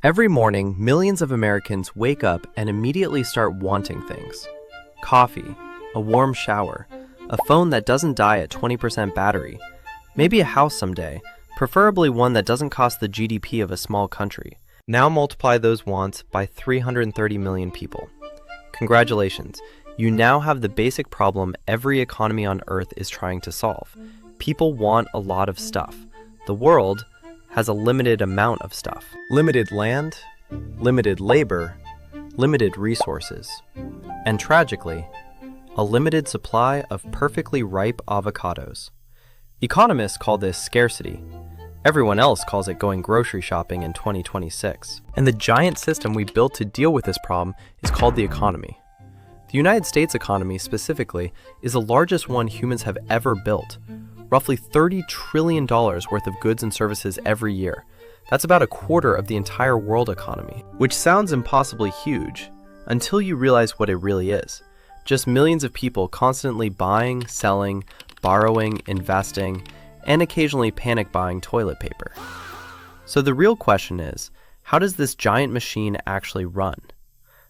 Every morning, millions of Americans wake up and immediately start wanting things. Coffee, a warm shower, a phone that doesn't die at 20% battery, maybe a house someday, preferably one that doesn't cost the GDP of a small country. Now multiply those wants by 330 million people. Congratulations, you now have the basic problem every economy on Earth is trying to solve. People want a lot of stuff. The world has a limited amount of stuff. Limited land, limited labor, limited resources, and tragically, a limited supply of perfectly ripe avocados. Economists call this scarcity. Everyone else calls it going grocery shopping in 2026. And the giant system we built to deal with this problem is called the economy. The United States economy, specifically, is the largest one humans have ever built. Roughly $30 trillion worth of goods and services every year. That's about a quarter of the entire world economy, which sounds impossibly huge until you realize what it really is. Just millions of people constantly buying, selling, borrowing, investing, and occasionally panic buying toilet paper. So the real question is, how does this giant machine actually run?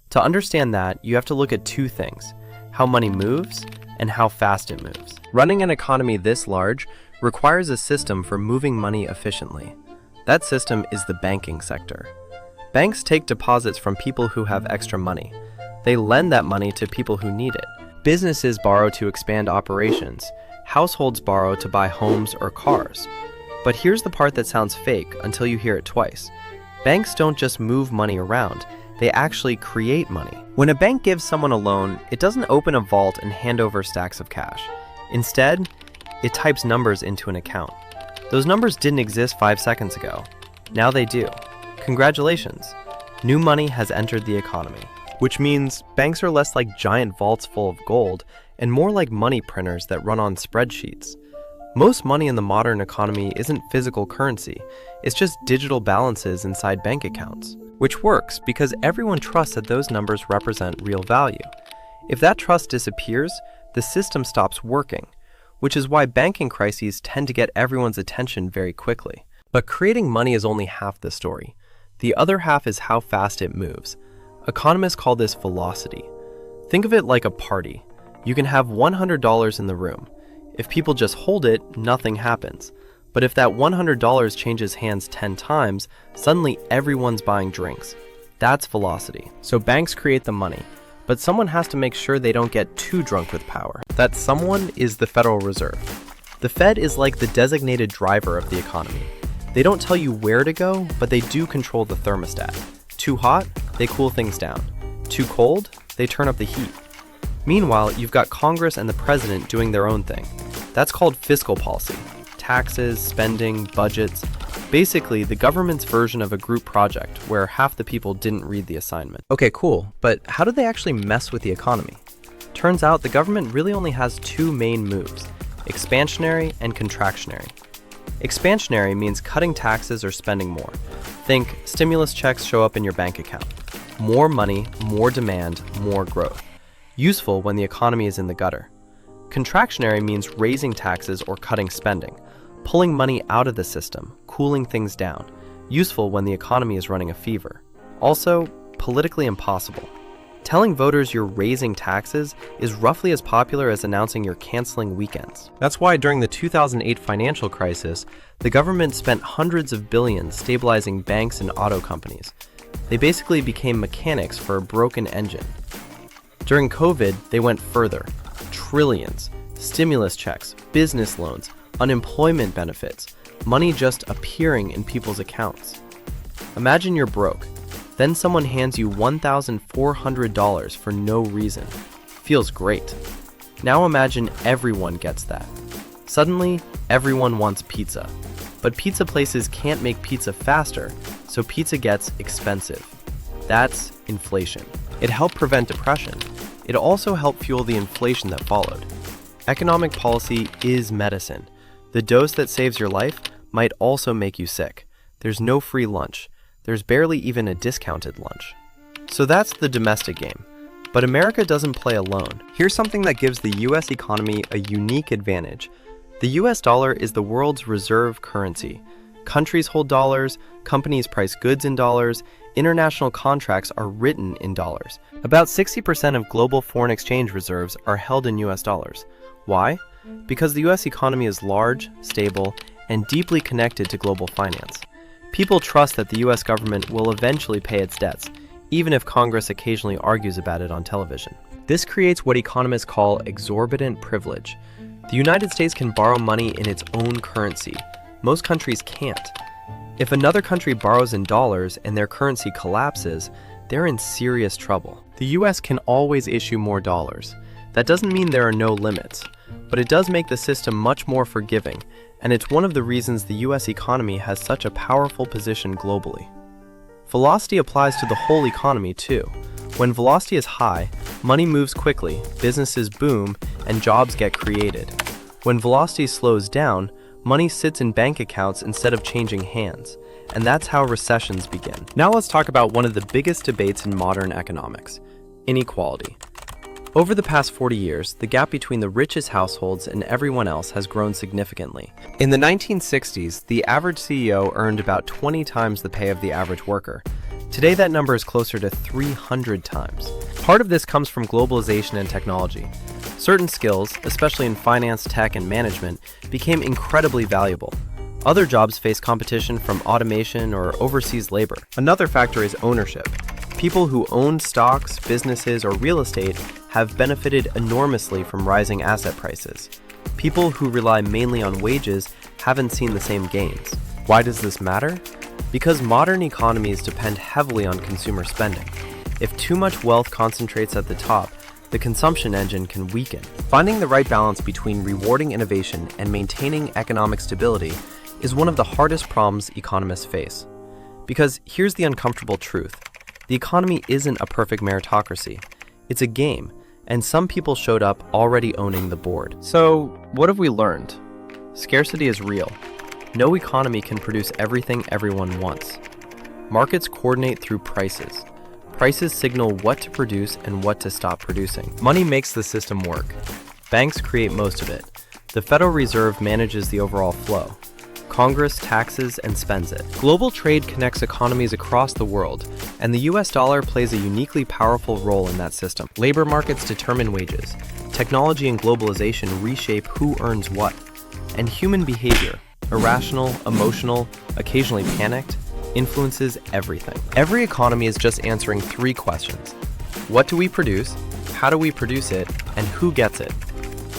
To understand that, you have to look at two things: how money moves and how fast it moves. Running an economy this large requires a system for moving money efficiently. That system is the banking sector. Banks take deposits from people who have extra money. They lend that money to people who need it. Businesses borrow to expand operations. Households borrow to buy homes or cars. But here's the part that sounds fake until you hear it twice. Banks don't just move money around. They actually create money. When a bank gives someone a loan, it doesn't open a vault and hand over stacks of cash. Instead, it types numbers into an account. Those numbers didn't exist 5 seconds ago. Now they do. Congratulations. New money has entered the economy. Which means banks are less like giant vaults full of gold and more like money printers that run on spreadsheets. Most money in the modern economy isn't physical currency. It's just digital balances inside bank accounts. Which works because everyone trusts that those numbers represent real value. If that trust disappears, the system stops working, which is why banking crises tend to get everyone's attention very quickly. But creating money is only half the story. The other half is how fast it moves. Economists call this velocity. Think of it like a party. You can have $100 in the room. If people just hold it, nothing happens. But if that $100 changes hands 10 times, suddenly everyone's buying drinks. That's velocity. So banks create the money, but someone has to make sure they don't get too drunk with power. That someone is the Federal Reserve. The Fed is like the designated driver of the economy. They don't tell you where to go, but they do control the thermostat. Too hot, they cool things down. Too cold, they turn up the heat. Meanwhile, you've got Congress and the president doing their own thing. That's called fiscal policy. Taxes, spending, budgets. Basically, the government's version of a group project where half the people didn't read the assignment. Okay, cool, but how do they actually mess with the economy? Turns out the government really only has two main moves: expansionary and contractionary. Expansionary means cutting taxes or spending more. Think stimulus checks show up in your bank account. More money, more demand, more growth. Useful when the economy is in the gutter. Contractionary means raising taxes or cutting spending, pulling money out of the system, cooling things down. Useful when the economy is running a fever. Also, politically impossible. Telling voters you're raising taxes is roughly as popular as announcing you're canceling weekends. That's why during the 2008 financial crisis, the government spent hundreds of billions stabilizing banks and auto companies. They basically became mechanics for a broken engine. During COVID, they went further. Trillions, stimulus checks, business loans, unemployment benefits, money just appearing in people's accounts. Imagine you're broke. Then someone hands you $1,400 for no reason. Feels great. Now imagine everyone gets that. Suddenly, everyone wants pizza. But pizza places can't make pizza faster, so pizza gets expensive. That's inflation. It helped prevent depression. It also helped fuel the inflation that followed. Economic policy is medicine. The dose that saves your life might also make you sick. There's no free lunch. There's barely even a discounted lunch. So that's the domestic game. But America doesn't play alone. Here's something that gives the US economy a unique advantage. The US dollar is the world's reserve currency. Countries hold dollars, companies price goods in dollars, international contracts are written in dollars. About 60% of global foreign exchange reserves are held in US dollars. Why? Because the US economy is large, stable, and deeply connected to global finance. People trust that the US government will eventually pay its debts, even if Congress occasionally argues about it on television. This creates what economists call exorbitant privilege. The United States can borrow money in its own currency. Most countries can't. If another country borrows in dollars and their currency collapses, they're in serious trouble. The US can always issue more dollars. That doesn't mean there are no limits, but it does make the system much more forgiving, and it's one of the reasons the US economy has such a powerful position globally. Velocity applies to the whole economy too. When velocity is high, money moves quickly, businesses boom, and jobs get created. When velocity slows down, money sits in bank accounts instead of changing hands, and that's how recessions begin. Now let's talk about one of the biggest debates in modern economics: inequality. Over the past 40 years, the gap between the richest households and everyone else has grown significantly. In the 1960s, the average CEO earned about 20 times the pay of the average worker. Today, that number is closer to 300 times. Part of this comes from globalization and technology. Certain skills, especially in finance, tech, and management, became incredibly valuable. Other jobs face competition from automation or overseas labor. Another factor is ownership. People who own stocks, businesses, or real estate have benefited enormously from rising asset prices. People who rely mainly on wages haven't seen the same gains. Why does this matter? Because modern economies depend heavily on consumer spending. If too much wealth concentrates at the top, the consumption engine can weaken. Finding the right balance between rewarding innovation and maintaining economic stability is one of the hardest problems economists face. Because here's the uncomfortable truth. The economy isn't a perfect meritocracy. It's a game, and some people showed up already owning the board. So, what have we learned? Scarcity is real. No economy can produce everything everyone wants. Markets coordinate through prices. Prices signal what to produce and what to stop producing. Money makes the system work. Banks create most of it. The Federal Reserve manages the overall flow. Congress taxes and spends it. Global trade connects economies across the world, and the US dollar plays a uniquely powerful role in that system. Labor markets determine wages. Technology and globalization reshape who earns what. And human behavior, irrational, emotional, occasionally panicked, influences everything. Every economy is just answering 3 questions. What do we produce? How do we produce it? And who gets it?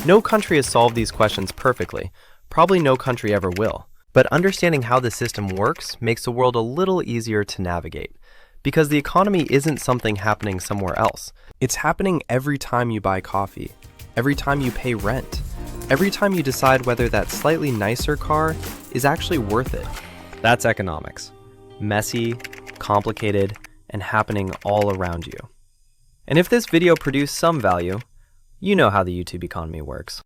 No country has solved these questions perfectly. Probably no country ever will. But understanding how the system works makes the world a little easier to navigate. Because the economy isn't something happening somewhere else. It's happening every time you buy coffee, every time you pay rent, every time you decide whether that slightly nicer car is actually worth it. That's economics. Messy, complicated, and happening all around you. And if this video produced some value, you know how the YouTube economy works.